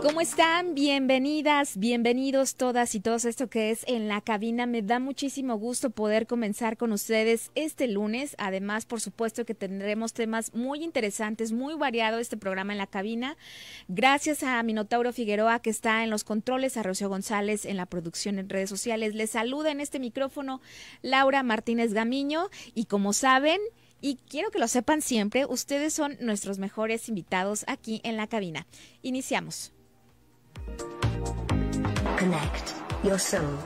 ¿Cómo están? Bienvenidas, bienvenidos todas y todos. Esto que es En la Cabina. Me da muchísimo gusto poder comenzar con ustedes este lunes. Además, por supuesto que tendremos temas muy interesantes, muy variado este programa En la Cabina. Gracias a Minotauro Figueroa, que está en los controles, a Rocío González en la producción en redes sociales. Les saluda en este micrófono Laura Martínez Gamiño y como saben, y quiero que lo sepan siempre, ustedes son nuestros mejores invitados aquí en la cabina. Iniciamos. Connect your soul.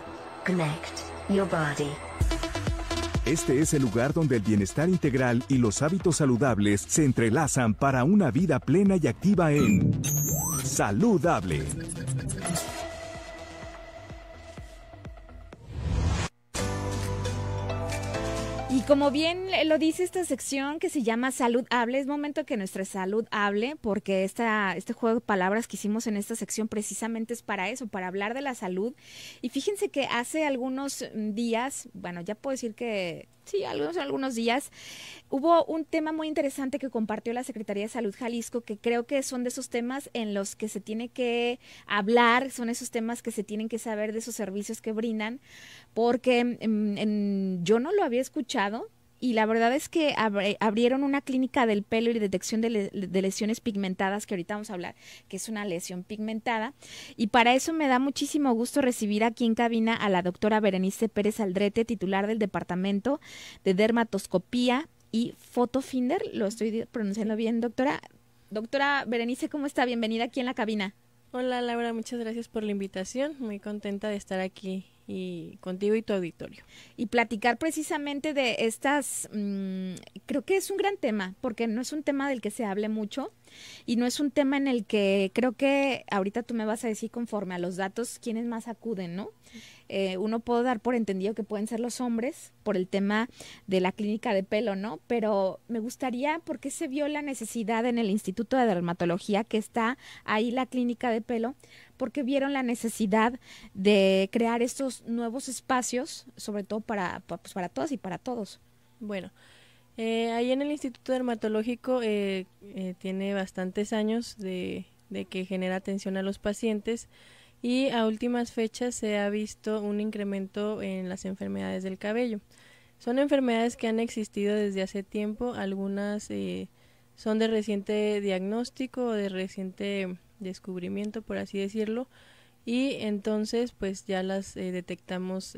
Connect your body. Este es el lugar donde el bienestar integral y los hábitos saludables se entrelazan para una vida plena y activa en Saludable. Y como bien lo dice esta sección que se llama Salud Hable, es momento que nuestra salud hable, porque este juego de palabras que hicimos en esta sección precisamente es para eso, para hablar de la salud. Y fíjense que hace algunos días, bueno, ya puedo decir que sí, algunos días, hubo un tema muy interesante que compartió la Secretaría de Salud Jalisco, que creo que son de esos temas en los que se tiene que hablar, son esos temas que se tienen que saber de esos servicios que brindan, porque yo no lo había escuchado. Y la verdad es que abrieron una clínica del pelo y detección de lesiones pigmentadas, que ahorita vamos a hablar, que es una lesión pigmentada. Y para eso me da muchísimo gusto recibir aquí en cabina a la doctora Berenice Pérez Aldrete, titular del Departamento de Dermatoscopía y Photofinder. ¿Lo estoy pronunciando bien, doctora? Doctora Berenice, ¿cómo está? Bienvenida aquí en la cabina. Hola Laura, muchas gracias por la invitación. Muy contenta de estar aquí y contigo y tu auditorio. Y platicar precisamente de estas, creo que es un gran tema, porque no es un tema del que se hable mucho y no es un tema en el que creo que ahorita tú me vas a decir conforme a los datos quiénes más acuden, ¿no? Uno puede dar por entendido que pueden ser los hombres por el tema de la clínica de pelo, ¿no? Pero me gustaría, ¿por qué se vio la necesidad en el Instituto de Dermatología, que está ahí la clínica de pelo? Porque vieron la necesidad de crear estos nuevos espacios, sobre todo para todas y para todos. Bueno, ahí en el Instituto Dermatológico tiene bastantes años de que genera atención a los pacientes y a últimas fechas se ha visto un incremento en las enfermedades del cabello. Son enfermedades que han existido desde hace tiempo, algunas son de reciente diagnóstico o de reciente descubrimiento, por así decirlo, y entonces pues ya las detectamos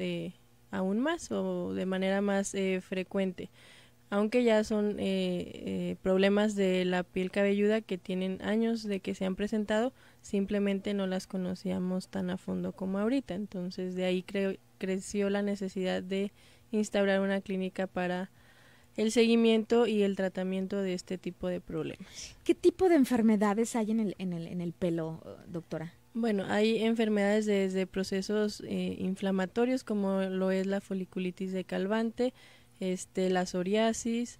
aún más o de manera más frecuente, aunque ya son problemas de la piel cabelluda que tienen años de que se han presentado, simplemente no las conocíamos tan a fondo como ahorita. Entonces de ahí creció la necesidad de instaurar una clínica para el seguimiento y el tratamiento de este tipo de problemas. ¿Qué tipo de enfermedades hay en el pelo, doctora? Bueno, hay enfermedades desde procesos inflamatorios como lo es la foliculitis decalvante, la psoriasis,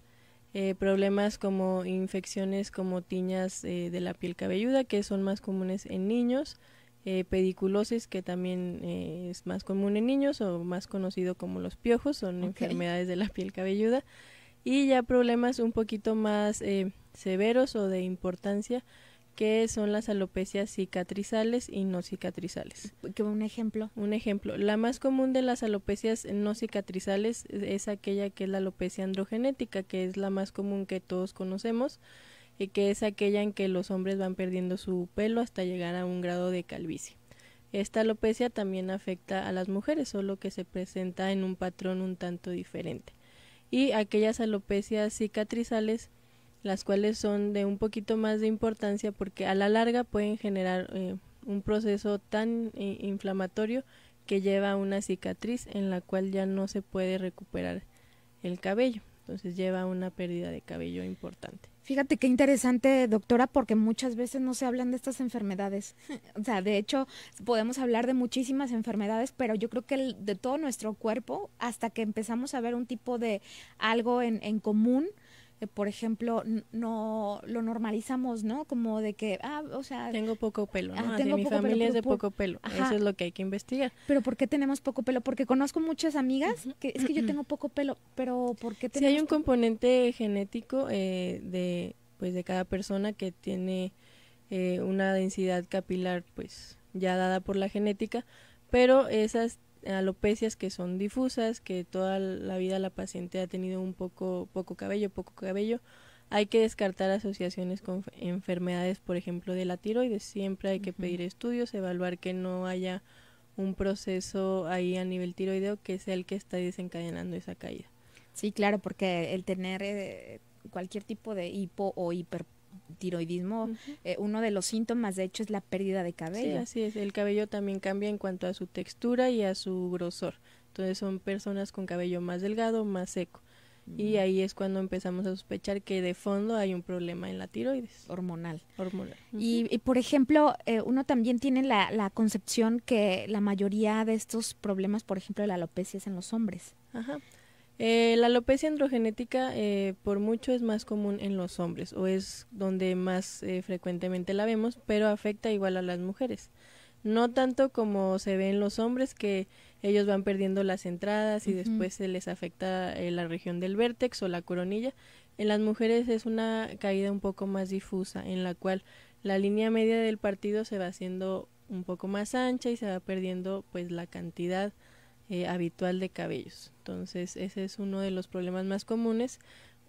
problemas como infecciones como tiñas de la piel cabelluda, que son más comunes en niños, pediculosis, que también es más común en niños o más conocido como los piojos, son enfermedades de la piel cabelluda, y ya problemas un poquito más severos o de importancia, que son las alopecias cicatrizales y no cicatrizales. ¿Qué un ejemplo? Un ejemplo, la más común de las alopecias no cicatrizales es aquella que es la alopecia androgenética, que es la más común que todos conocemos, y que es aquella en que los hombres van perdiendo su pelo hasta llegar a un grado de calvicie. Esta alopecia también afecta a las mujeres, solo que se presenta en un patrón un tanto diferente. Y aquellas alopecias cicatrizales, las cuales son de un poquito más de importancia porque a la larga pueden generar un proceso tan inflamatorio que lleva a una cicatriz en la cual ya no se puede recuperar el cabello. Entonces lleva a una pérdida de cabello importante. Fíjate qué interesante, doctora, porque muchas veces no se hablan de estas enfermedades. O sea, de hecho, podemos hablar de muchísimas enfermedades, pero yo creo que de todo nuestro cuerpo, hasta que empezamos a ver un tipo de algo en común, por ejemplo, no lo normalizamos, ¿no? Como de que, o sea... Tengo poco pelo, ¿no? Tengo mi poco familia pelo, es de poco pelo. Ajá. Eso es lo que hay que investigar. ¿Pero por qué tenemos poco pelo? Porque conozco muchas amigas que es que yo tengo poco pelo, pero ¿por qué tenemos? Sí, hay un componente genético de cada persona que tiene una densidad capilar pues ya dada por la genética, pero esas alopecias que son difusas, que toda la vida la paciente ha tenido un poco cabello, hay que descartar asociaciones con enfermedades, por ejemplo, de la tiroides. Siempre hay que pedir estudios, evaluar que no haya un proceso ahí a nivel tiroideo que sea el que está desencadenando esa caída. Sí, claro, porque el tener cualquier tipo de hipo o hipertiroidismo, uno de los síntomas, de hecho, es la pérdida de cabello. Sí, así es. El cabello también cambia en cuanto a su textura y a su grosor. Entonces son personas con cabello más delgado, más seco. Y ahí es cuando empezamos a sospechar que de fondo hay un problema en la tiroides. Hormonal. Y por ejemplo, uno también tiene la concepción que la mayoría de estos problemas, por ejemplo, de la alopecia es en los hombres. Ajá. La alopecia androgenética por mucho es más común en los hombres, o es donde más frecuentemente la vemos, pero afecta igual a las mujeres. No tanto como se ve en los hombres, que ellos van perdiendo las entradas y después se les afecta la región del vértex o la coronilla. En las mujeres es una caída un poco más difusa, en la cual la línea media del partido se va haciendo un poco más ancha y se va perdiendo pues la cantidad habitual de cabellos. Entonces ese es uno de los problemas más comunes,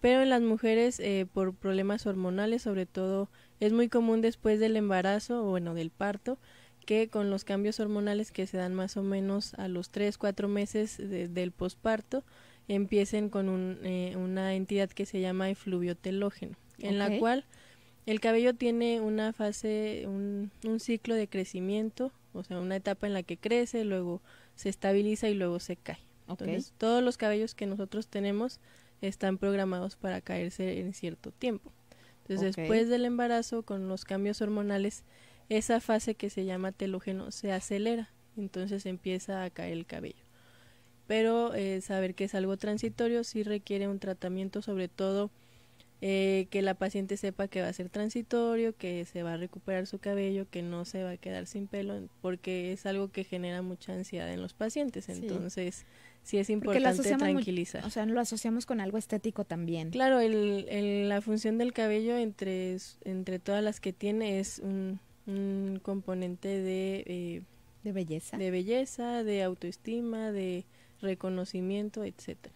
pero en las mujeres por problemas hormonales sobre todo es muy común después del embarazo o bueno del parto, que con los cambios hormonales que se dan más o menos a los 3-4 meses del posparto empiecen con una entidad que se llama efluvio telógeno, en la cual el cabello tiene una fase, un ciclo de crecimiento, o sea, una etapa en la que crece, luego se estabiliza y luego se cae. Entonces, todos los cabellos que nosotros tenemos están programados para caerse en cierto tiempo. Entonces, después del embarazo, con los cambios hormonales, esa fase que se llama telógeno se acelera, entonces empieza a caer el cabello. Pero saber que es algo transitorio sí requiere un tratamiento, sobre todo que la paciente sepa que va a ser transitorio, que se va a recuperar su cabello, que no se va a quedar sin pelo, porque es algo que genera mucha ansiedad en los pacientes, entonces sí es importante tranquilizar. O sea, lo asociamos con algo estético también. Claro, la función del cabello entre todas las que tiene es un componente de belleza, de autoestima, de reconocimiento, etcétera.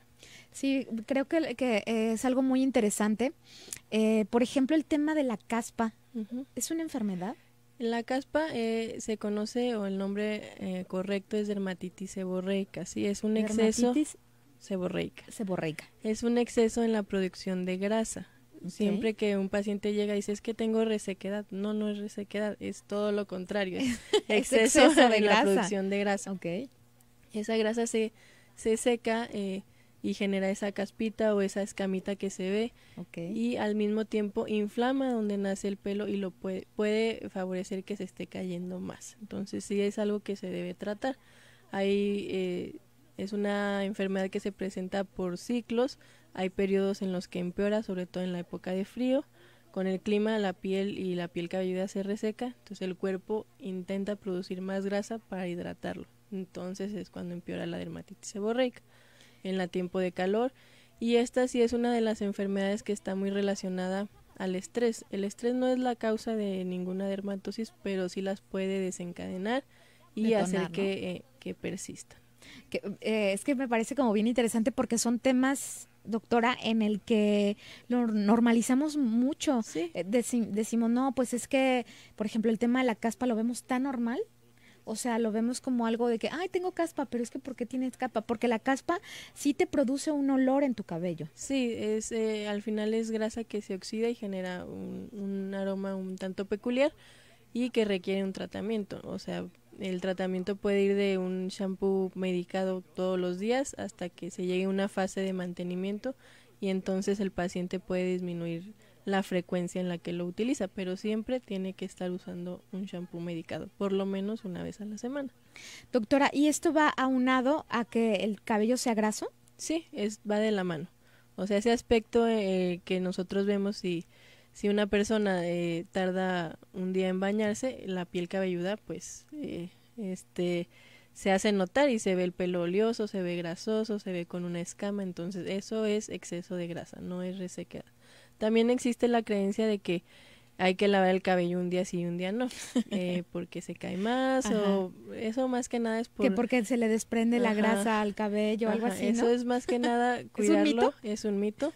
Sí, creo que es algo muy interesante. Por ejemplo, el tema de la caspa, ¿es una enfermedad? La caspa se conoce, o el nombre correcto es dermatitis seborreica, sí, es un exceso seborreica. Es un exceso en la producción de grasa. Siempre que un paciente llega y dice, es que tengo resequedad, no es resequedad, es todo lo contrario, es exceso de la producción de grasa. Esa grasa se seca y genera esa caspita o esa escamita que se ve y al mismo tiempo inflama donde nace el pelo y lo puede favorecer que se esté cayendo más. Entonces sí es algo que se debe tratar. Ahí es una enfermedad que se presenta por ciclos. Hay periodos en los que empeora, sobre todo en la época de frío. Con el clima la piel cabelluda se reseca, entonces el cuerpo intenta producir más grasa para hidratarlo. Entonces es cuando empeora la dermatitis seborreica en el tiempo de calor. Y esta sí es una de las enfermedades que está muy relacionada al estrés. El estrés no es la causa de ninguna dermatosis, pero sí las puede desencadenar y hacer que persistan. Es que me parece como bien interesante porque son temas, doctora, en el que lo normalizamos mucho. Decimos, no, pues es que, por ejemplo, el tema de la caspa lo vemos tan normal. O sea, lo vemos como algo de que, ay, tengo caspa, pero es que ¿por qué tienes caspa? Porque la caspa sí te produce un olor en tu cabello. Sí, al final es grasa que se oxida y genera un aroma un tanto peculiar y que requiere un tratamiento. O sea, el tratamiento puede ir de un shampoo medicado todos los días hasta que se llegue a una fase de mantenimiento y entonces el paciente puede disminuir la frecuencia en la que lo utiliza, pero siempre tiene que estar usando un shampoo medicado, por lo menos una vez a la semana. Doctora, ¿y esto va aunado a que el cabello sea graso? Sí, va de la mano. O sea, ese aspecto que nosotros vemos si una persona tarda un día en bañarse, la piel cabelluda pues se hace notar y se ve el pelo oleoso, se ve grasoso, se ve con una escama, entonces eso es exceso de grasa, no es resequedad. También existe la creencia de que hay que lavar el cabello un día sí y un día no, porque se cae más, Ajá. o eso más que nada es Que porque se le desprende la Ajá. grasa al cabello o algo Ajá, así, eso ¿no? es más que nada un cuidarlo, mito? es un mito.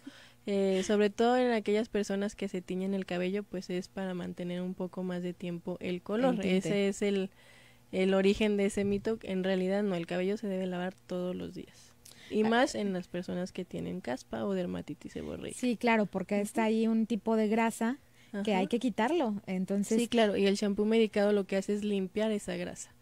Sobre todo en aquellas personas que se tiñen el cabello, pues es para mantener un poco más de tiempo el color. El tinte. Ese es el origen de ese mito. En realidad no, el cabello se debe lavar todos los días. Y más en las personas que tienen caspa o dermatitis seborreica. Sí, claro, porque está ahí un tipo de grasa que Ajá. hay que quitarlo. Entonces, Sí, claro, y el shampoo medicado lo que hace es limpiar esa grasa.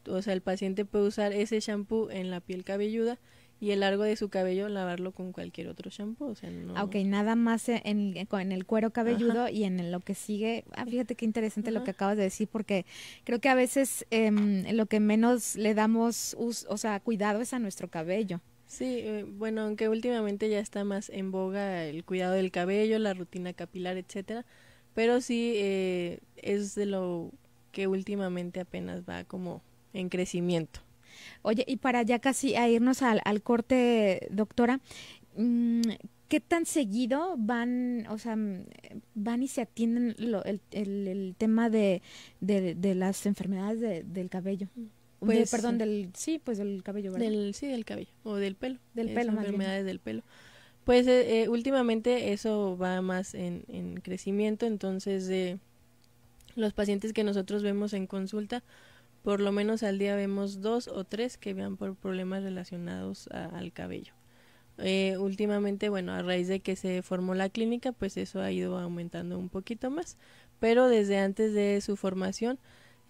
O sea, el paciente puede usar ese shampoo en la piel cabelluda y el largo de su cabello lavarlo con cualquier otro shampoo. O sea, no. ok, nada más en el cuero cabelludo Ajá. y en lo que sigue. Fíjate qué interesante lo Ajá. que acabas de decir, porque creo que a veces lo que menos le damos, o sea, cuidado es a nuestro cabello. Sí, bueno, aunque últimamente ya está más en boga el cuidado del cabello, la rutina capilar, etcétera, pero sí es de lo que últimamente apenas va como en crecimiento. Oye, y para ya casi a irnos al corte, doctora, mm, ¿qué tan seguido van, o sea, van y se atienden el tema de las enfermedades del cabello? Pues, Perdón, sí, pues del cabello, ¿verdad? Del cabello o del pelo. Del pelo, más bien. Enfermedades del pelo. Pues últimamente eso va más en crecimiento, entonces los pacientes que nosotros vemos en consulta, por lo menos al día vemos 2 o 3 que vean por problemas relacionados al cabello. Últimamente, bueno, a raíz de que se formó la clínica, pues eso ha ido aumentando un poquito más, pero desde antes de su formación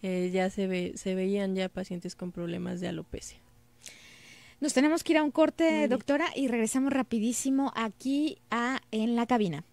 ya se veían ya pacientes con problemas de alopecia. Nos tenemos que ir a un corte, Muy bien. doctora, y regresamos rapidísimo aquí en la cabina.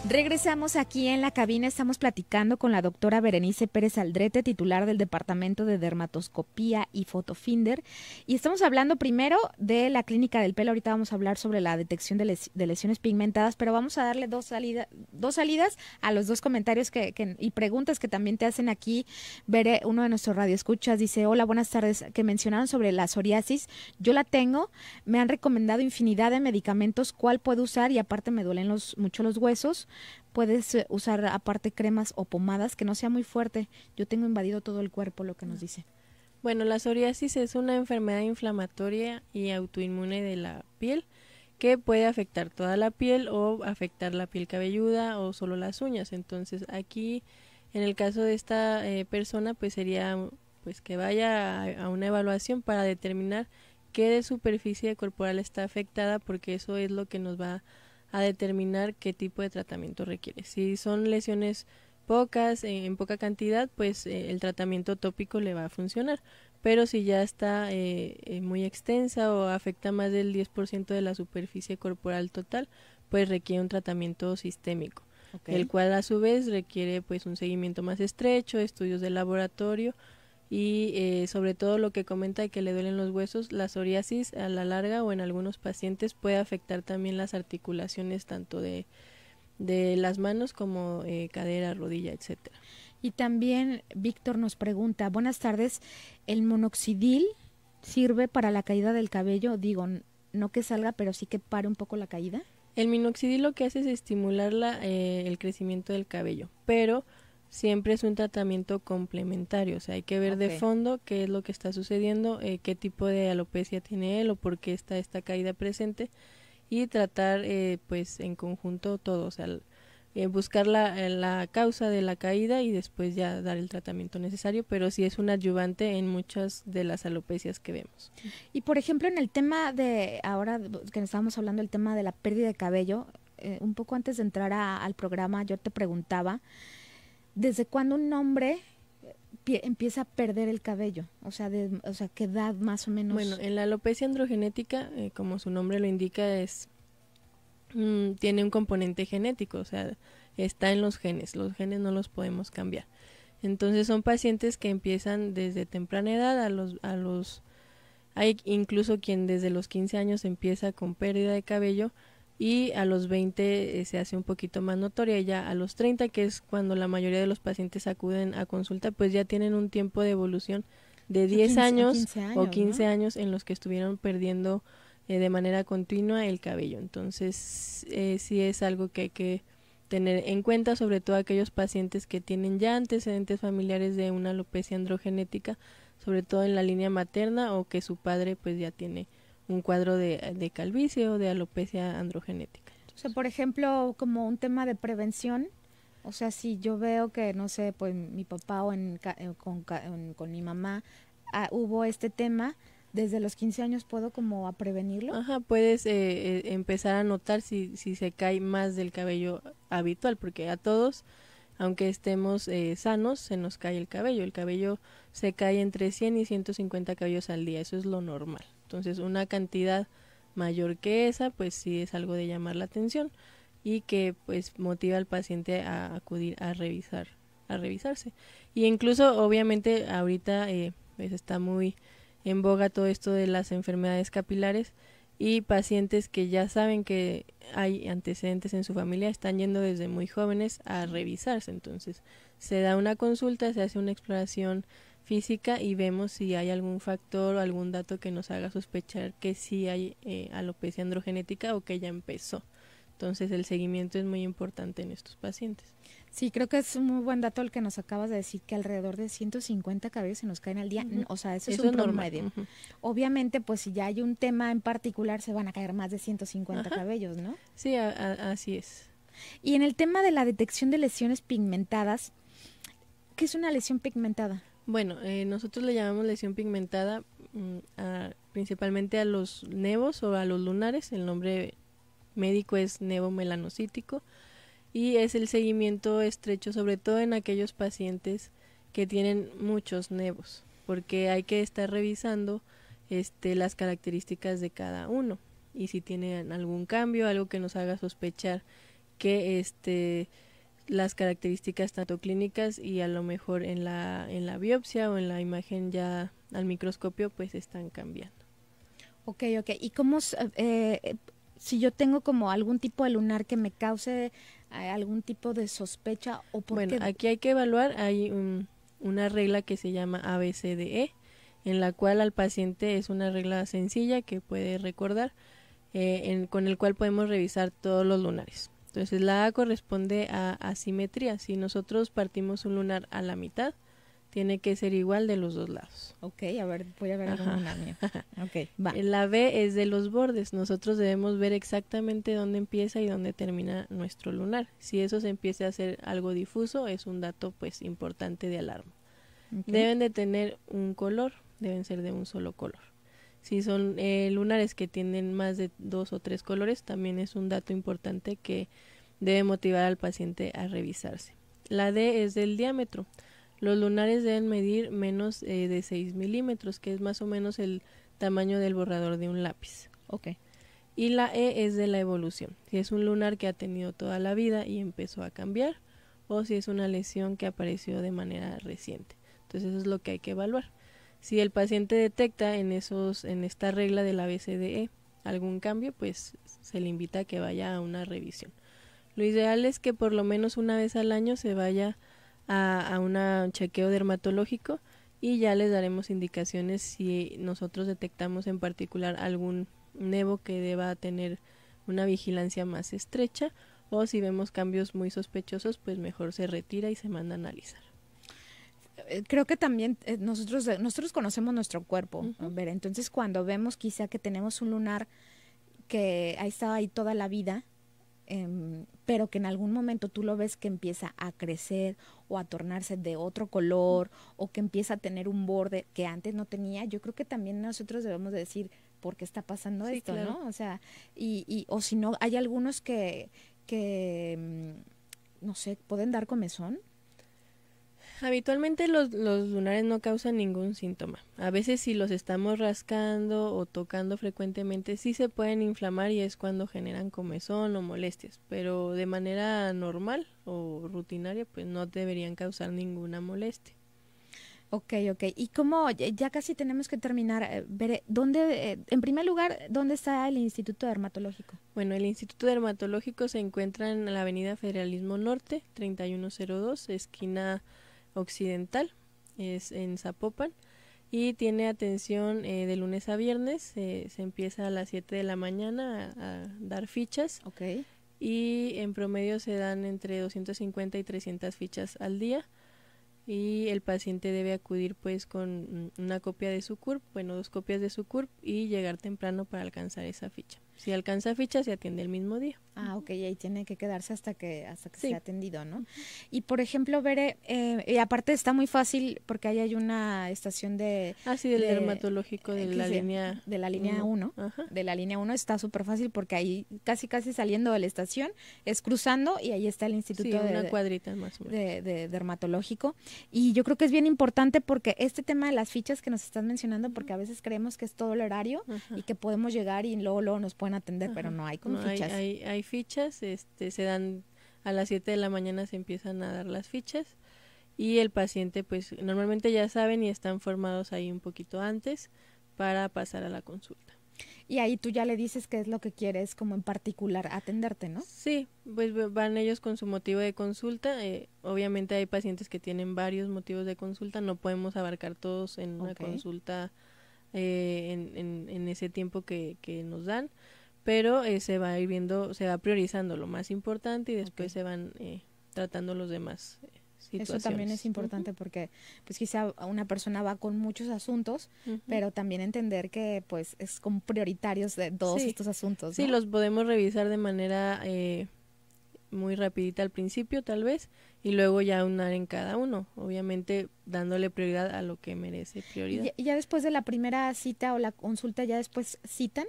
Regresamos aquí en la cabina, estamos platicando con la doctora Berenice Pérez Aldrete, titular del Departamento de Dermatoscopía y Fotofinder, y estamos hablando primero de la clínica del pelo. Ahorita vamos a hablar sobre la detección de lesiones pigmentadas, pero vamos a darle dos salidas a los dos comentarios y preguntas que también te hacen aquí. Veré, uno de nuestros radioescuchas dice: hola, buenas tardes, que mencionaron sobre la psoriasis. Yo la tengo, me han recomendado infinidad de medicamentos, ¿cuál puedo usar? Y aparte me duelen mucho los huesos. Puedes usar aparte cremas o pomadas que no sea muy fuerte. Yo tengo invadido todo el cuerpo, lo que nos dice. Bueno, la psoriasis es una enfermedad inflamatoria y autoinmune de la piel que puede afectar toda la piel o afectar la piel cabelluda o solo las uñas. Entonces aquí, en el caso de esta persona, pues sería pues que vaya a una evaluación para determinar qué de superficie corporal está afectada, porque eso es lo que nos va a determinar qué tipo de tratamiento requiere. Si son lesiones pocas, en poca cantidad, pues el tratamiento tópico le va a funcionar. Pero si ya está muy extensa o afecta más del 10% de la superficie corporal total, pues requiere un tratamiento sistémico, el cual a su vez requiere pues un seguimiento más estrecho, estudios de laboratorio y sobre todo lo que comenta de que le duelen los huesos. La psoriasis a la larga o en algunos pacientes puede afectar también las articulaciones tanto de las manos como cadera, rodilla, etcétera. Y también Víctor nos pregunta: buenas tardes, ¿el monoxidil sirve para la caída del cabello? Digo, no que salga, pero sí que pare un poco la caída. El minoxidil lo que hace es estimular el crecimiento del cabello, pero siempre es un tratamiento complementario. O sea, hay que ver de fondo qué es lo que está sucediendo, qué tipo de alopecia tiene él o por qué está esta caída presente, y tratar pues en conjunto todo, o sea, buscar la causa de la caída y después ya dar el tratamiento necesario, pero sí es un adyuvante en muchas de las alopecias que vemos. Y por ejemplo, en el tema de, ahora que estábamos hablando del tema de la pérdida de cabello, un poco antes de entrar al programa yo te preguntaba, ¿desde cuándo un hombre empieza a perder el cabello? O sea, ¿qué edad más o menos? Bueno, en la alopecia androgenética, como su nombre lo indica, tiene un componente genético, o sea, está en los genes no los podemos cambiar. Entonces son pacientes que empiezan desde temprana edad, hay incluso quien desde los 15 años empieza con pérdida de cabello y a los 20 se hace un poquito más notoria, y ya a los 30, que es cuando la mayoría de los pacientes acuden a consulta, pues ya tienen un tiempo de evolución de 10 años o 15 años en los que estuvieron perdiendo de manera continua el cabello. Entonces sí es algo que hay que tener en cuenta, sobre todo aquellos pacientes que tienen ya antecedentes familiares de una alopecia androgenética, sobre todo en la línea materna, o que su padre pues ya tiene un cuadro de calvicie o de alopecia androgenética. O sea, por ejemplo, como un tema de prevención, o sea, si yo veo que, no sé, pues mi papá o con mi mamá hubo este tema, desde los 15 años puedo como a prevenirlo. Ajá, puedes empezar a notar si se cae más del cabello habitual, porque a todos, aunque estemos sanos, se nos cae el cabello. El cabello se cae entre 100 y 150 cabellos al día, eso es lo normal. Entonces, una cantidad mayor que esa, pues sí es algo de llamar la atención y que pues motiva al paciente a acudir a revisarse. Y incluso, obviamente, ahorita pues está muy en boga todo esto de las enfermedades capilares, y pacientes que ya saben que hay antecedentes en su familia están yendo desde muy jóvenes a revisarse. Entonces se da una consulta, se hace una exploración física y vemos si hay algún factor o algún dato que nos haga sospechar que sí hay alopecia androgenética o que ya empezó. Entonces el seguimiento es muy importante en estos pacientes. Sí, creo que es un muy buen dato el que nos acabas de decir, que alrededor de 150 cabellos se nos caen al día. O sea, eso es un promedio. Obviamente, pues si ya hay un tema en particular, se van a caer más de 150 cabellos, ¿no? Sí, así es. Y en el tema de la detección de lesiones pigmentadas, ¿qué es una lesión pigmentada? Bueno, nosotros le llamamos lesión pigmentada principalmente a los nevos o a los lunares. El nombre médico es nevo melanocítico, y es el seguimiento estrecho, sobre todo en aquellos pacientes que tienen muchos nevos, porque hay que estar revisando las características de cada uno, y si tienen algún cambio, algo que nos haga sospechar que las características tanto clínicas y a lo mejor en la biopsia o en la imagen ya al microscopio pues están cambiando. Ok. ¿Y cómo si yo tengo como algún tipo de lunar que me cause algún tipo de sospecha o por Bueno, qué? aquí hay que evaluar, hay una regla que se llama ABCDE, en la cual al paciente es una regla sencilla que puede recordar, con el cual podemos revisar todos los lunares. Entonces la A corresponde a asimetría. Si nosotros partimos un lunar a la mitad, tiene que ser igual de los dos lados. Ok, a ver, voy a ver algún lunar mío. Ok, va. La B es de los bordes. Nosotros debemos ver exactamente dónde empieza y dónde termina nuestro lunar. Si eso se empieza a hacer algo difuso, es un dato pues importante de alarma. Okay. Deben de tener un color, deben ser de un solo color. Si son lunares que tienen más de 2 o 3 colores, también es un dato importante que debe motivar al paciente a revisarse. La D es del diámetro. Los lunares deben medir menos de 6 milímetros, que es más o menos el tamaño del borrador de un lápiz. Okay. Y la E es de la evolución. Si es un lunar que ha tenido toda la vida y empezó a cambiar, o si es una lesión que apareció de manera reciente. Entonces eso es lo que hay que evaluar. Si el paciente detecta en esta regla de la ABCDE algún cambio, pues se le invita a que vaya a una revisión. Lo ideal es que por lo menos una vez al año se vaya a un chequeo dermatológico, y ya les daremos indicaciones si nosotros detectamos en particular algún nevo que deba tener una vigilancia más estrecha, o si vemos cambios muy sospechosos, pues mejor se retira y se manda a analizar. Creo que también nosotros conocemos nuestro cuerpo. A ver, entonces cuando vemos quizá que tenemos un lunar que ha estado ahí toda la vida, pero que en algún momento tú lo ves que empieza a crecer o a tornarse de otro color, o que empieza a tener un borde que antes no tenía, yo creo que también nosotros debemos de decir por qué está pasando esto, claro, ¿no? O sea, o si no, hay algunos que no sé, pueden dar comezón. Habitualmente los lunares no causan ningún síntoma. A veces si los estamos rascando o tocando frecuentemente sí se pueden inflamar, y es cuando generan comezón o molestias, pero de manera normal o rutinaria pues no deberían causar ninguna molestia. Ok. Y como ya casi tenemos que terminar, ver dónde, en primer lugar, ¿dónde está el Instituto Dermatológico? Bueno, el Instituto Dermatológico se encuentra en la Avenida Federalismo Norte, 3102, esquina occidental, es en Zapopan, y tiene atención de lunes a viernes. Se empieza a las 7 de la mañana a dar fichas. Ok. Y en promedio se dan entre 250 y 300 fichas al día. Y el paciente debe acudir pues con una copia de su CURP, bueno, 2 copias de su CURP, y llegar temprano para alcanzar esa ficha. Si alcanza ficha, se atiende el mismo día. Ah, ok, y ahí tiene que quedarse hasta que Sí. sea atendido, ¿no? Y por ejemplo, Bere, y aparte está muy fácil porque ahí hay una estación de... Sí, del de- dermatológico de la línea... De la línea 1, Ajá. de la línea 1 está súper fácil porque ahí casi saliendo de la estación es cruzando y ahí está el instituto Sí, una cuadrita más o menos. de dermatológico. Y yo creo que es bien importante porque este tema de las fichas que nos estás mencionando, porque a veces creemos que es todo el horario Ajá. y que podemos llegar y luego nos pueden atender, pero Ajá. no hay con No, fichas. Hay fichas, se dan a las 7 de la mañana, se empiezan a dar las fichas, y el paciente pues normalmente ya saben y están formados ahí un poquito antes para pasar a la consulta. Y ahí tú ya le dices qué es lo que quieres como en particular atenderte, ¿no? Sí, pues van ellos con su motivo de consulta. Obviamente hay pacientes que tienen varios motivos de consulta, no podemos abarcar todos en una Ok. consulta en ese tiempo que nos dan, pero se va a ir viendo, se va priorizando lo más importante y después Ok. se van tratando los demás situaciones. Eso también es importante porque pues quizá una persona va con muchos asuntos, Ujú. pero también entender que pues es como prioritarios de todos Sí. estos asuntos, Sí, ¿no? los podemos revisar de manera muy rapidita al principio tal vez, y luego ya aunar en cada uno, obviamente dándole prioridad a lo que merece prioridad. Y ya después de la primera cita o la consulta, ya después citan.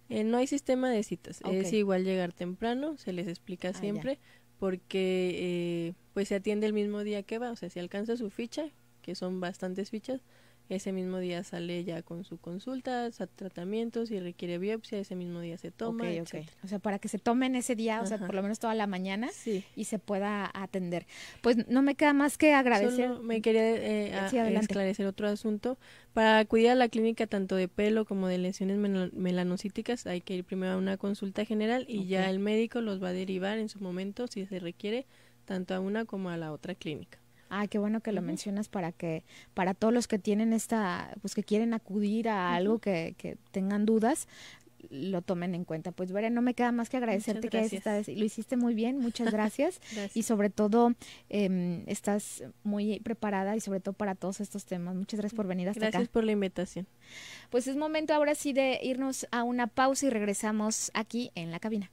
No hay sistema de citas, Ok. es igual llegar temprano, se les explica ya. siempre, porque pues se atiende el mismo día que va, o sea, si alcanza su ficha, que son bastantes fichas, ese mismo día sale ya con su consulta, tratamiento, si requiere biopsia, ese mismo día se toma, Ok. etcétera. O sea, para que se tomen ese día, o sea, Ajá. por lo menos toda la mañana Sí. y se pueda atender. Pues no me queda más que agradecer. Solo me quería Sí, adelante. esclarecer otro asunto. Para acudir a la clínica tanto de pelo como de lesiones melanocíticas hay que ir primero a una consulta general y ya Ok. el médico los va a derivar en su momento, si se requiere, tanto a una como a la otra clínica. Ah, qué bueno que lo Ujú. mencionas para todos los que tienen pues que quieren acudir a algo que tengan dudas, lo tomen en cuenta. Pues Vera, no me queda más que agradecerte Muchas que hayas gracias. lo hiciste muy bien, muchas gracias. Gracias. Y sobre todo estás muy preparada y sobre todo para todos estos temas. Muchas gracias por venir hasta Gracias acá. por la invitación. Pues es momento ahora sí de irnos a una pausa y regresamos aquí en la cabina.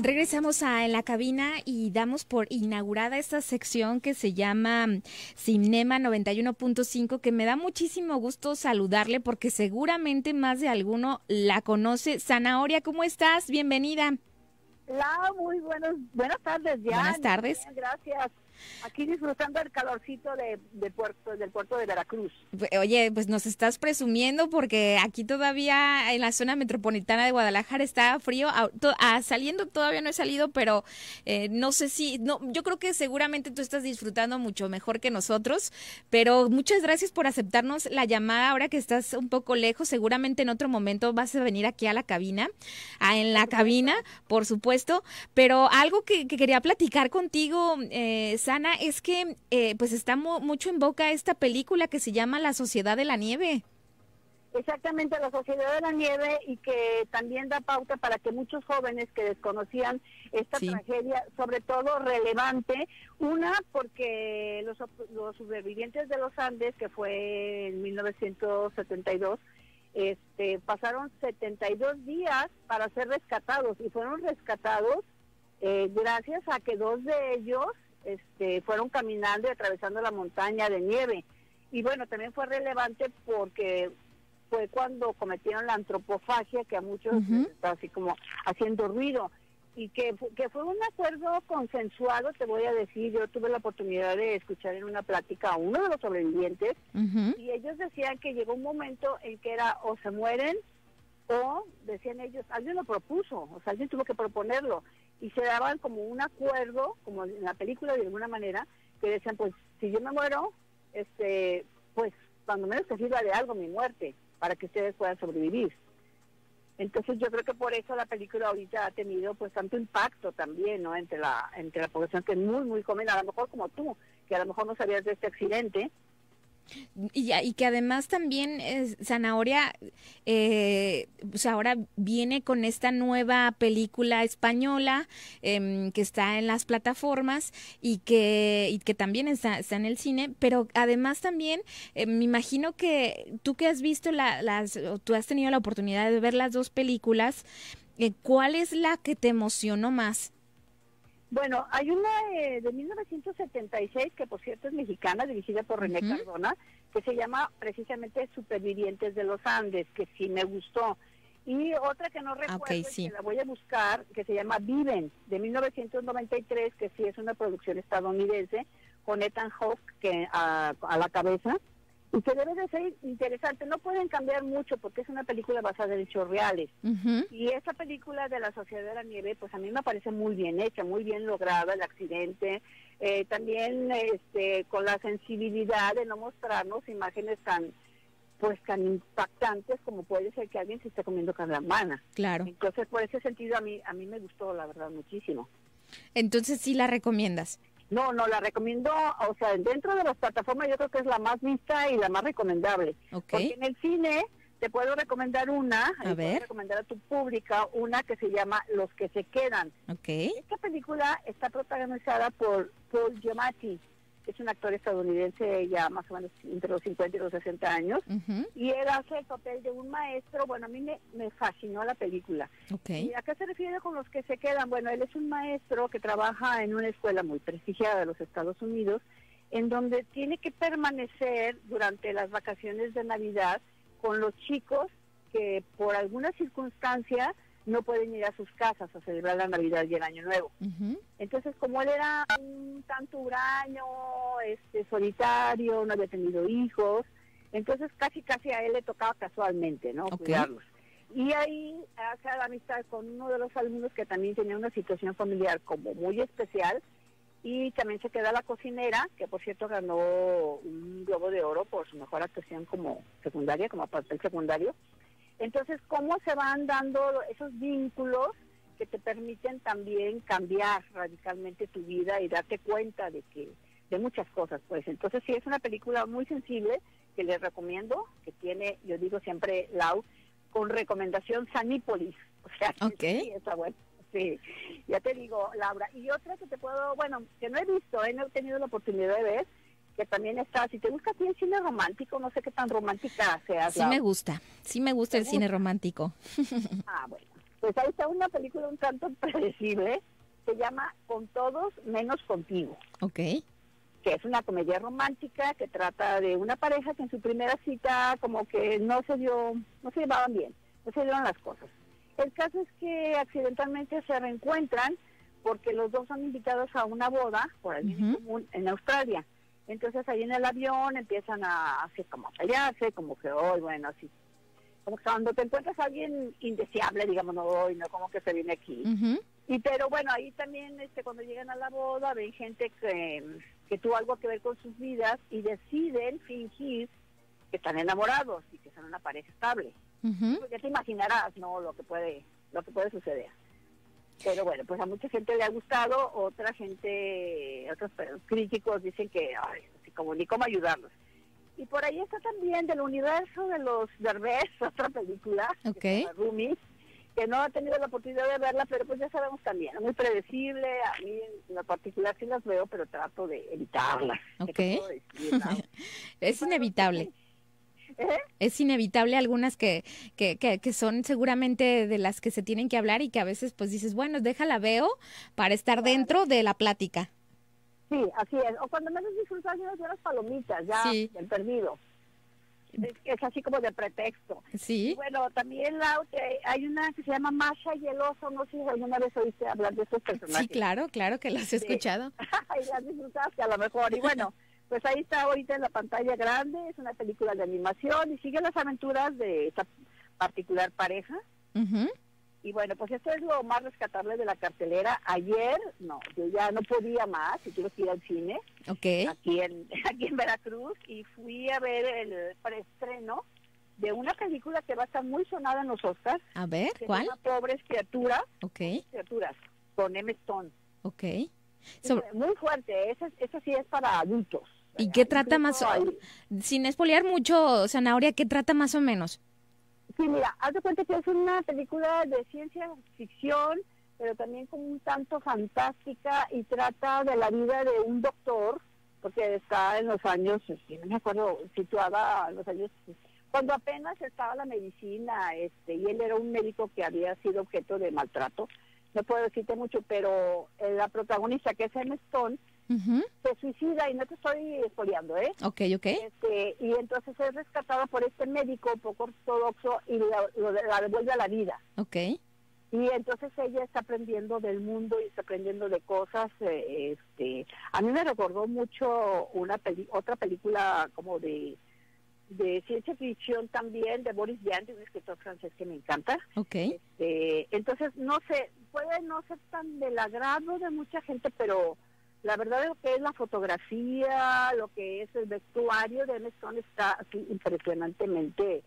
Regresamos en la cabina y damos por inaugurada esta sección que se llama Cinema 91.5, que me da muchísimo gusto saludarle porque seguramente más de alguno la conoce. Zanahoria, ¿cómo estás? Bienvenida. Hola, muy buenas tardes ya. Buenas tardes. Bien, gracias. Aquí disfrutando del calorcito del puerto de Veracruz. Oye, pues nos estás presumiendo porque aquí todavía en la zona metropolitana de Guadalajara está frío. Saliendo todavía no he salido, pero no sé yo creo que seguramente tú estás disfrutando mucho mejor que nosotros, pero muchas gracias por aceptarnos la llamada ahora que estás un poco lejos. Seguramente en otro momento vas a venir aquí a la cabina, en la cabina, por supuesto, pero algo que quería platicar contigo, Sana, es que pues está mucho en boca esta película que se llama La Sociedad de la Nieve. Exactamente, La Sociedad de la Nieve, y que también da pauta para que muchos jóvenes que desconocían esta Sí. tragedia, sobre todo relevante, una porque los supervivientes de los Andes, que fue en 1972, pasaron 72 días para ser rescatados, y fueron rescatados gracias a que 2 de ellos fueron caminando y atravesando la montaña de nieve. Y bueno, también fue relevante porque fue cuando cometieron la antropofagia, que a muchos Ujú. está así como haciendo ruido, y que fue un acuerdo consensuado, te voy a decir. Yo tuve la oportunidad de escuchar en una plática a uno de los sobrevivientes, Ujú. y ellos decían que llegó un momento en que era o se mueren, o decían ellos, alguien lo propuso, o sea, alguien tuvo que proponerlo, y se daban como un acuerdo, como en la película de alguna manera, que decían, pues si yo me muero, pues cuando menos que sirva de algo mi muerte, para que ustedes puedan sobrevivir. Entonces yo creo que por eso la película ahorita ha tenido pues tanto impacto también, ¿no? Entre la población, que es muy, muy joven, a lo mejor como tú, que a lo mejor no sabías de este accidente, Y que además también Zanahoria, pues ahora viene con esta nueva película española que está en las plataformas y que también está en el cine, pero además también me imagino que tú que has visto o tú has tenido la oportunidad de ver las dos películas, ¿cuál es la que te emocionó más? Bueno, hay una de 1976, que por cierto es mexicana, dirigida por René Cardona, que se llama precisamente Supervivientes de los Andes, que sí me gustó. Y otra que no recuerdo, sí. que la voy a buscar, que se llama Viven, de 1993, que sí es una producción estadounidense, con Ethan Hawke a la cabeza, y que debe de ser interesante. No pueden cambiar mucho porque es una película basada en hechos reales. Y esa película de la Sociedad de la Nieve, pues a mí me parece muy bien hecha, muy bien lograda el accidente, también con la sensibilidad de no mostrarnos imágenes tan impactantes como puede ser que alguien se esté comiendo carne humana. Claro. Entonces, por ese sentido, a mí me gustó, la verdad, muchísimo. Entonces, ¿sí la recomiendas? No, la recomiendo, o sea, dentro de las plataformas yo creo que es la más vista y la más recomendable. Porque en el cine te puedo recomendar puedo recomendar a tu pública una que se llama Los que se quedan. Esta película está protagonizada por Paul Giamatti, que es un actor estadounidense ya más o menos entre los 50 y los 60 años, y él hace el papel de un maestro. Bueno, a mí me fascinó la película. ¿Y a qué se refiere con los que se quedan? Bueno, él es un maestro que trabaja en una escuela muy prestigiada de los Estados Unidos, en donde tiene que permanecer durante las vacaciones de Navidad con los chicos que por alguna circunstancia no pueden ir a sus casas a celebrar la Navidad y el Año Nuevo. Entonces, como él era un tanto huraño, solitario, no había tenido hijos, entonces casi a él le tocaba casualmente, ¿no? Cuidarlos. Y ahí hace la amistad con uno de los alumnos que también tenía una situación familiar como muy especial, y también se queda la cocinera, que por cierto ganó un Globo de Oro por su mejor actuación como secundaria, como papel secundario. Entonces, ¿cómo se van dando esos vínculos que te permiten también cambiar radicalmente tu vida y darte cuenta de muchas cosas? Pues entonces sí, es una película muy sensible que les recomiendo, que tiene, yo digo siempre, Lau, con recomendación Sanípolis. O sea, sí, está bueno. Sí, ya te digo, Laura. Y otra que que no he visto, no he tenido la oportunidad de ver, que también está, si te gusta a ti el cine romántico, no sé qué tan romántica seas. Sí me gusta el cine romántico. Bueno, pues ahí está una película un tanto predecible, se llama Con todos menos contigo. Que es una comedia romántica que trata de una pareja que en su primera cita como que no se llevaban bien, no se dieron las cosas. El caso es que accidentalmente se reencuentran porque los dos son invitados a una boda por el bien común en Australia. Entonces ahí en el avión empiezan a hacer como a pelearse, como que hoy, bueno, así, como que cuando te encuentras a alguien indeseable, digamos, no hoy, no como que se viene aquí. Y pero bueno, ahí también cuando llegan a la boda ven gente que tuvo algo que ver con sus vidas y deciden fingir que están enamorados y que son una pareja estable. Pues ya te imaginarás, ¿no? Lo que puede suceder. Pero bueno, pues a mucha gente le ha gustado, otros críticos dicen que, así como ni cómo ayudarlos. Y por ahí está también del universo de los Derbez, otra película, que se llama Roomies, que no ha tenido la oportunidad de verla, pero pues ya sabemos también, es muy predecible. A mí en lo particular sí las veo, pero trato de evitarlas. Es inevitable. Es inevitable algunas que son seguramente de las que se tienen que hablar y que a veces pues dices, bueno, déjala veo para estar dentro de la plática. Sí, así es. O cuando menos disfrutas de las palomitas, ya del perdido. Es así como de pretexto. Sí. Y bueno, también hay una que se llama Masha y el oso, no sé si alguna vez oíste hablar de estos personajes. Sí, claro que los he escuchado. Y las disfrutaste a lo mejor. Y bueno, pues ahí está ahorita en la pantalla grande, es una película de animación y sigue las aventuras de esta particular pareja. Y bueno, pues esto es lo más rescatable de la cartelera. Ayer, yo ya no podía más, y tuve que ir al cine, aquí en Veracruz, y fui a ver el preestreno de una película que va a estar muy sonada en los Oscars. A ver, ¿cuál? Se llama Pobres Criaturas. Criaturas, con Emma Stone. Muy fuerte, esa sí es para adultos. ¿Y qué trata más, sin espolear mucho, Zanahoria, qué trata más o menos? Sí, mira, haz de cuenta que es una película de ciencia ficción, pero también como un tanto fantástica, y trata de la vida de un doctor, porque está en los años, no me acuerdo, situada en los años cuando apenas estaba la medicina, y él era un médico que había sido objeto de maltrato. No puedo decirte mucho, pero la protagonista, que es Emma Stone, se suicida, y no te estoy espoleando, ¿eh? Ok. Y entonces es rescatada por este médico poco ortodoxo y la devuelve a la vida. Ok. Y entonces ella está aprendiendo del mundo y está aprendiendo de cosas. A mí me recordó mucho otra película como de ciencia ficción también, de Boris Vian, de un escritor francés que me encanta. Ok. Entonces, no sé, puede no ser tan del agrado de mucha gente, pero la verdad, lo que es la fotografía, lo que es el vestuario de Emma Stone está así impresionantemente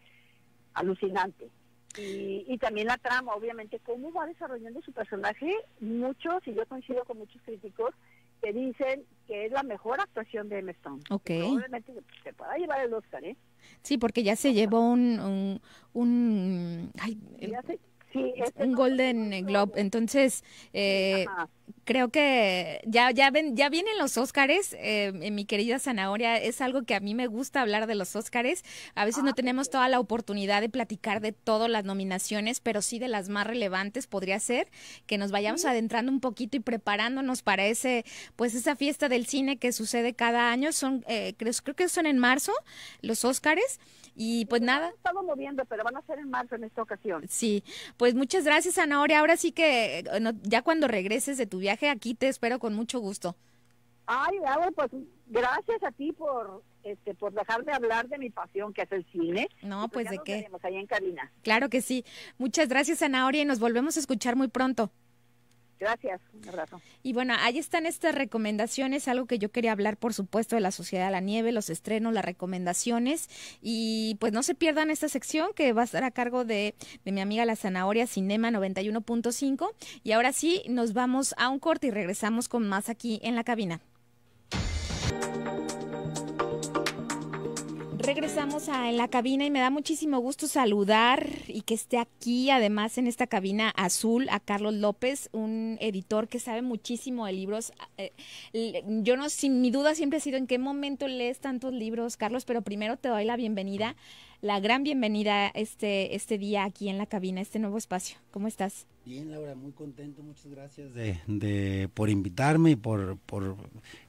alucinante. Y también la trama, obviamente, cómo va desarrollando su personaje. Muchos, y yo coincido con muchos críticos, que dicen que es la mejor actuación de Emma Stone. Ok. Probablemente se pueda llevar el Oscar, ¿eh? Sí, porque ya se llevó un Golden Globe, entonces creo que ya vienen los Óscares, mi querida Zanahoria, es algo que a mí me gusta hablar de los Óscares. A veces no tenemos toda la oportunidad de platicar de todas las nominaciones, pero sí de las más relevantes. Podría ser que nos vayamos adentrando un poquito y preparándonos para esa fiesta del cine que sucede cada año. Creo que son en marzo los Óscares. Y pues nada. Estamos moviendo, pero van a ser en marzo en esta ocasión. Sí, pues muchas gracias, Zanahoria. Ahora sí que ya cuando regreses de tu viaje, aquí te espero con mucho gusto. Ay, pues gracias a ti por dejarme hablar de mi pasión, que es el cine. No, pues de qué. Nos ahí en cabina. Claro que sí. Muchas gracias, Zanahoria, y nos volvemos a escuchar muy pronto. Gracias, un abrazo. Y bueno, ahí están estas recomendaciones, algo que yo quería hablar, por supuesto, de la Sociedad de la Nieve, los estrenos, las recomendaciones, y pues no se pierdan esta sección que va a estar a cargo de mi amiga la Zanahoria, Cinema 91.5, y ahora sí, nos vamos a un corte y regresamos con más aquí en la cabina. Regresamos en la cabina y me da muchísimo gusto saludar y que esté aquí, además, en esta cabina azul, a Carlos López, un editor que sabe muchísimo de libros. Yo no, sin mi duda siempre ha sido en qué momento lees tantos libros, Carlos, pero primero te doy la bienvenida, la gran bienvenida este día aquí en la cabina, este nuevo espacio. ¿Cómo estás? Bien, Laura, muy contento, muchas gracias por invitarme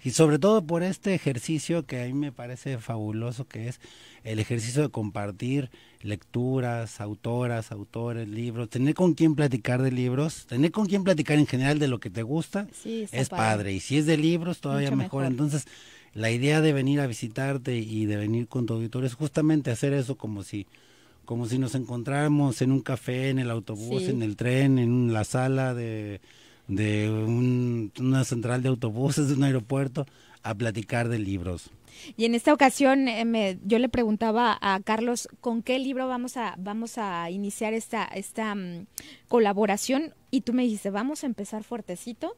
y sobre todo por este ejercicio que a mí me parece fabuloso, que es el ejercicio de compartir lecturas, autoras, autores, libros, tener con quién platicar de libros, tener con quién platicar en general de lo que te gusta, sí, es padre, y si es de libros todavía mejor. Entonces la idea de venir a visitarte y de venir con tu auditorio es justamente hacer eso, como si nos encontráramos en un café, en el autobús, sí, en el tren, en la sala de una central de autobuses, de un aeropuerto, a platicar de libros. Y en esta ocasión yo le preguntaba a Carlos con qué libro vamos a iniciar esta colaboración, y tú me dijiste, vamos a empezar fuertecito.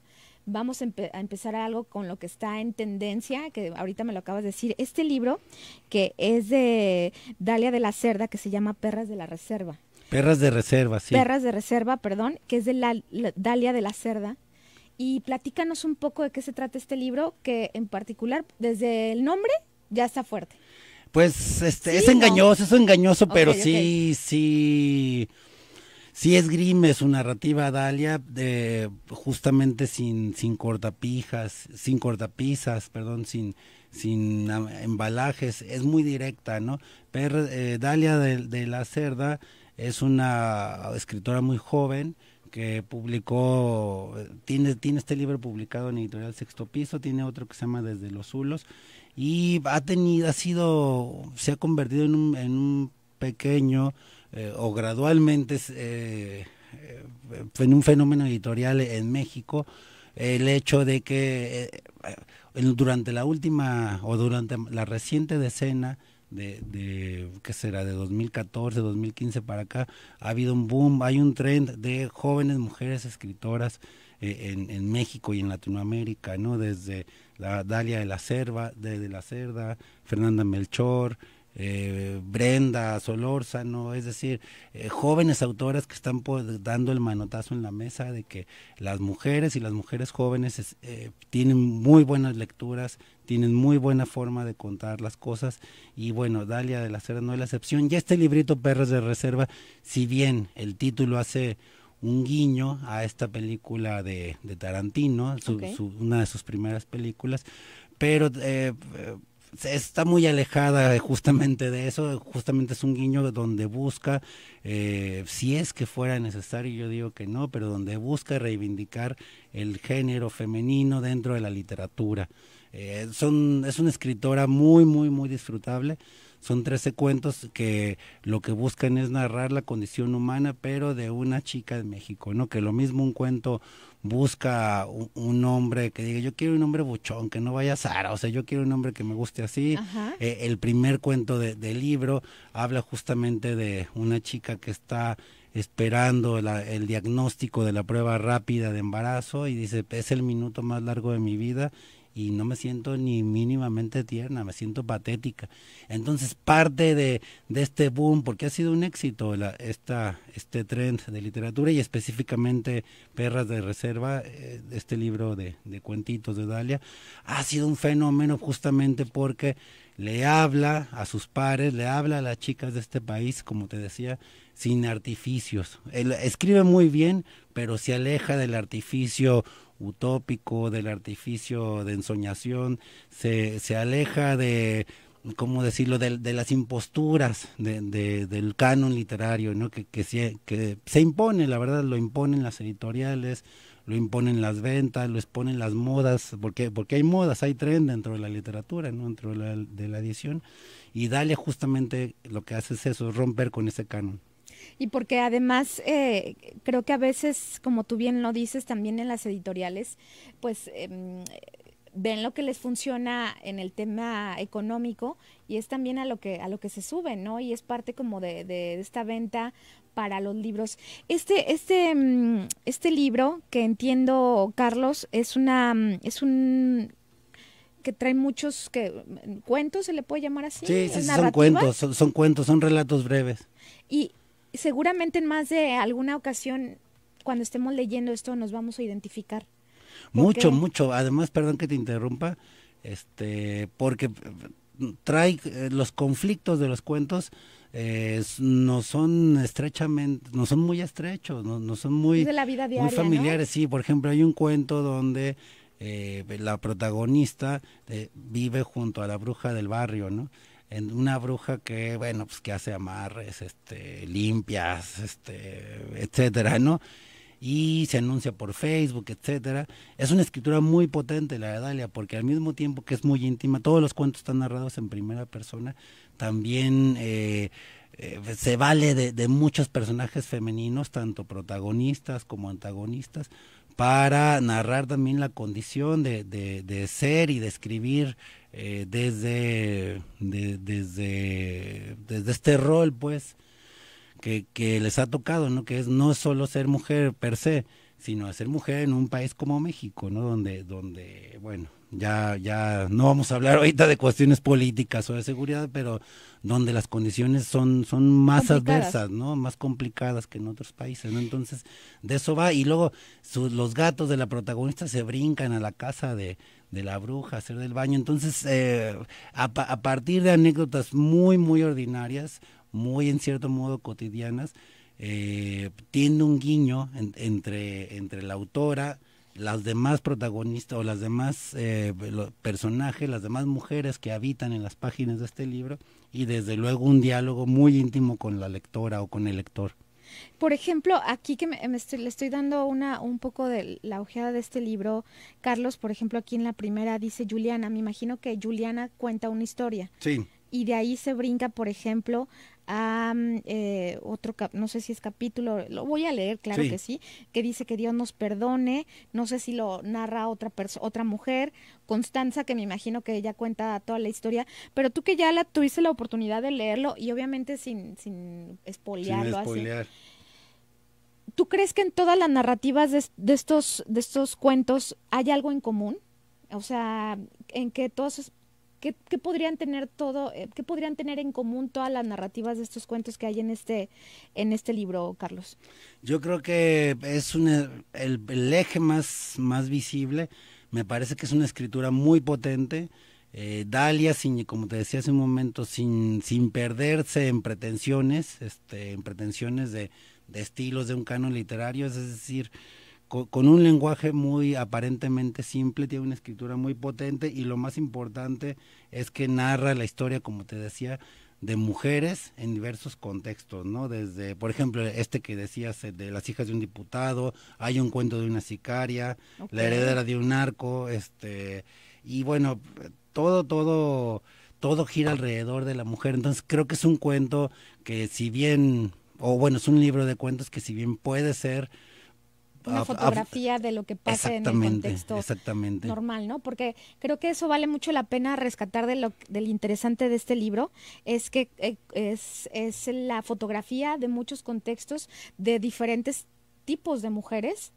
Vamos a empezar algo con lo que está en tendencia, que ahorita me lo acabas de decir. Este libro, que es de Dalia de la Cerda, que se llama Perras de la Reserva. Perras de Reserva, sí. Perras de Reserva, perdón, que es de Dalia de la Cerda. Y platícanos un poco de qué se trata este libro, que en particular, desde el nombre, ya está fuerte. Pues ¿sí, es engañoso, okay, pero sí esgrime su narrativa, Dalia, justamente sin cortapisas, sin embalajes, es muy directa, ¿no? Dalia de la Cerda es una escritora muy joven que publicó, tiene este libro publicado en Editorial Sexto Piso, tiene otro que se llama Desde los Zulos, y se ha convertido en un pequeño o gradualmente en un fenómeno editorial en México, el hecho de que durante la reciente decena de ¿qué será? De 2014, 2015 para acá, ha habido un boom, hay un trend de jóvenes mujeres escritoras en México y en Latinoamérica, ¿no? Desde la Dalia de la Cerda, Fernanda Melchor, Brenda Solórzano, es decir, jóvenes autoras que están dando el manotazo en la mesa de que las mujeres y las mujeres jóvenes tienen muy buenas lecturas, tienen muy buena forma de contar las cosas, y bueno, Dalia de la Cerda no es la excepción. Y este librito, Perras de Reserva, si bien el título hace un guiño a esta película de Tarantino, una de sus primeras películas, pero está muy alejada justamente de eso, justamente es un guiño donde busca, si es que fuera necesario, yo digo que no, pero donde busca reivindicar el género femenino dentro de la literatura. Es una escritora muy, muy, muy disfrutable. Son 13 cuentos que lo que buscan es narrar la condición humana, pero de una chica de México, ¿no? Que lo mismo un cuento busca un hombre que diga, yo quiero un hombre buchón, que no vaya a Sara, o sea, yo quiero un hombre que me guste así. El primer cuento del libro habla justamente de una chica que está esperando el diagnóstico de la prueba rápida de embarazo y dice, es el minuto más largo de mi vida, y no me siento ni mínimamente tierna, me siento patética. Entonces parte de este boom, porque ha sido un éxito este trend de literatura, y específicamente Perras de Reserva, este libro de cuentitos de Dalia, ha sido un fenómeno justamente porque le habla a sus pares, le habla a las chicas de este país, como te decía, sin artificios. Él escribe muy bien, pero se aleja del artificio utópico, del artificio de ensoñación, se aleja de, ¿cómo decirlo?, de las imposturas del canon literario, ¿no? Que se impone, la verdad, lo imponen las editoriales, lo imponen las ventas, lo exponen las modas, porque hay modas, hay trend dentro de la literatura, ¿no? Dentro de la edición, y Dalia justamente lo que hace es eso, romper con ese canon. Y porque además creo que a veces, como tú bien lo dices, también en las editoriales, pues ven lo que les funciona en el tema económico, y es también a lo que se sube, ¿no? Y es parte como de esta venta para los libros. Este libro que entiendo, Carlos, es un que trae muchos cuentos, ¿se le puede llamar así? Sí, son cuentos, son cuentos, son relatos breves. Y seguramente en más de alguna ocasión, cuando estemos leyendo esto, nos vamos a identificar. Mucho. Además, perdón que te interrumpa, porque trae los conflictos de los cuentos, no son muy estrechos, no son muy, de la vida diaria, muy familiares, ¿no? Sí, por ejemplo, hay un cuento donde la protagonista vive junto a la bruja del barrio, ¿no? En una bruja que, bueno, pues que hace amarres, limpias, etcétera, ¿no? Y se anuncia por Facebook, etcétera. Es una escritura muy potente la de Dalia, porque al mismo tiempo que es muy íntima, todos los cuentos están narrados en primera persona, también se vale de muchos personajes femeninos, tanto protagonistas como antagonistas, para narrar también la condición de ser y de escribir desde este rol, pues, que les ha tocado, ¿no? Que es no solo ser mujer per se, sino ser mujer en un país como México, ¿no? Donde bueno, ya no vamos a hablar ahorita de cuestiones políticas o de seguridad, pero donde las condiciones son más adversas, ¿no? Más complicadas que en otros países, ¿no? Entonces, de eso va. Y luego los gatos de la protagonista se brincan a la casa de la bruja a hacer del baño. Entonces, a partir de anécdotas muy, muy ordinarias, muy en cierto modo cotidianas, tiene un guiño entre la autora, las demás protagonistas o las demás personajes, las demás mujeres que habitan en las páginas de este libro, y desde luego un diálogo muy íntimo con la lectora o con el lector. Por ejemplo, aquí que le estoy dando un poco de la ojeada de este libro, Carlos, por ejemplo, aquí en la primera dice Juliana, me imagino que Juliana cuenta una historia. Sí. Y de ahí se brinca, por ejemplo, a otro, no sé si es capítulo, lo voy a leer, claro que sí, que dice que Dios nos perdone, no sé si lo narra otra mujer, Constanza, que me imagino que ella cuenta toda la historia, pero tú que ya tuviste la oportunidad de leerlo, y obviamente sin espolearlo. Sin espolear. ¿Tú crees que en todas las narrativas de estos cuentos hay algo en común? O sea, en que todos, ¿qué podrían tener qué podrían tener en común todas las narrativas de estos cuentos que hay en este libro, Carlos? Yo creo que es el eje más visible. Me parece que es una escritura muy potente. Dalia, como te decía hace un momento, sin perderse en pretensiones, de estilos de un canon literario, es decir, con un lenguaje muy aparentemente simple, tiene una escritura muy potente, y lo más importante es que narra la historia, como te decía, de mujeres en diversos contextos, ¿no? Desde, por ejemplo, que decías de las hijas de un diputado, hay un cuento de una sicaria, okay, la heredera de un narco, y bueno, todo gira alrededor de la mujer. Entonces creo que es un cuento que, si bien, es un libro de cuentos que, si bien puede ser una fotografía de lo que pasa en el contexto normal, ¿no? Porque creo que eso vale mucho la pena rescatar del interesante de este libro, es que es la fotografía de muchos contextos de diferentes tipos de mujeres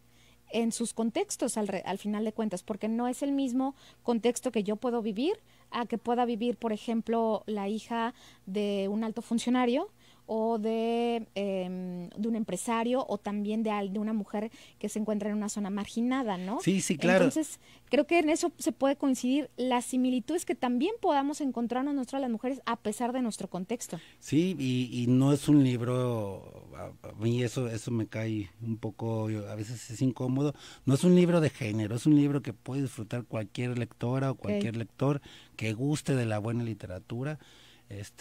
en sus contextos al final de cuentas, porque no es el mismo contexto que yo puedo vivir a que pueda vivir, por ejemplo, la hija de un alto funcionario, o de un empresario, o también de una mujer que se encuentra en una zona marginada, ¿no? Sí, claro. Entonces, creo que en eso se puede coincidir las similitudes que también podamos encontrarnos nosotras las mujeres a pesar de nuestro contexto. Sí, y no es un libro, a mí eso me cae un poco, a veces es incómodo, no es un libro de género, es un libro que puede disfrutar cualquier lectora o cualquier lector que guste de la buena literatura.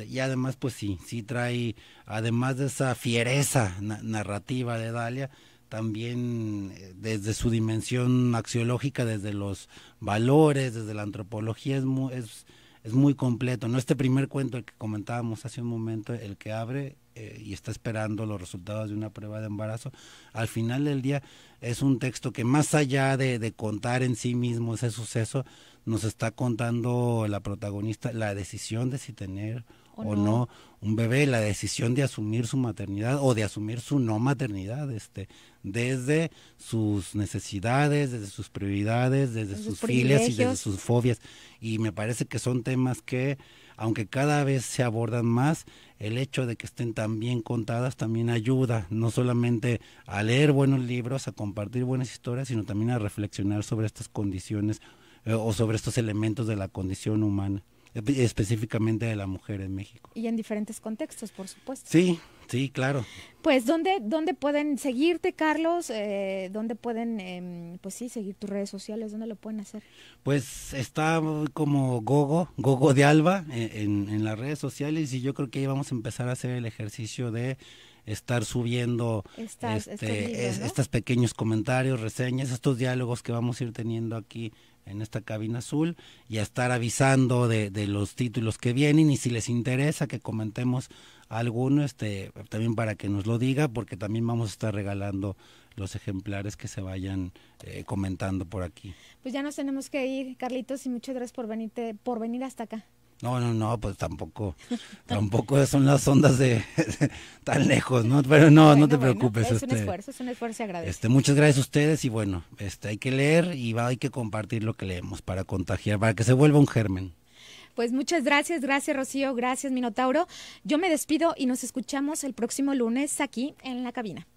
Y además, pues sí trae, además de esa fiereza narrativa de Dalia, también desde su dimensión axiológica, desde los valores, desde la antropología, es muy completo, ¿no? Este primer cuento, el que comentábamos hace un momento, el que abre y está esperando los resultados de una prueba de embarazo, al final del día es un texto que, más allá de contar en sí mismo ese suceso, nos está contando la protagonista la decisión de si tener o no un bebé, la decisión de asumir su maternidad o de asumir su no maternidad, desde sus necesidades, desde sus prioridades, desde sus filias y desde sus fobias. Y me parece que son temas que, aunque cada vez se abordan más, el hecho de que estén tan bien contadas también ayuda, no solamente a leer buenos libros, a compartir buenas historias, sino también a reflexionar sobre estas condiciones o sobre estos elementos de la condición humana, específicamente de la mujer en México. Y en diferentes contextos, por supuesto. Sí, claro. Pues, ¿dónde pueden seguirte, Carlos? ¿Dónde pueden, seguir tus redes sociales? ¿Dónde lo pueden hacer? Pues está como Gogo de Alba en las redes sociales, y yo creo que ahí vamos a empezar a hacer el ejercicio de estar subiendo estos pequeños comentarios, reseñas, estos diálogos que vamos a ir teniendo aquí en esta cabina azul, y a estar avisando de los títulos que vienen, y si les interesa que comentemos alguno, también para que nos lo diga, porque también vamos a estar regalando los ejemplares que se vayan comentando por aquí. Pues ya nos tenemos que ir, Carlitos, y muchas gracias por venir hasta acá. No, pues tampoco son las ondas de tan lejos, ¿no? Pero no te preocupes. Es un esfuerzo, se agradece. Muchas gracias a ustedes, y bueno, hay que leer y hay que compartir lo que leemos para contagiar, para que se vuelva un germen. Pues muchas gracias Rocío, gracias Minotauro. Yo me despido y nos escuchamos el próximo lunes aquí en la cabina.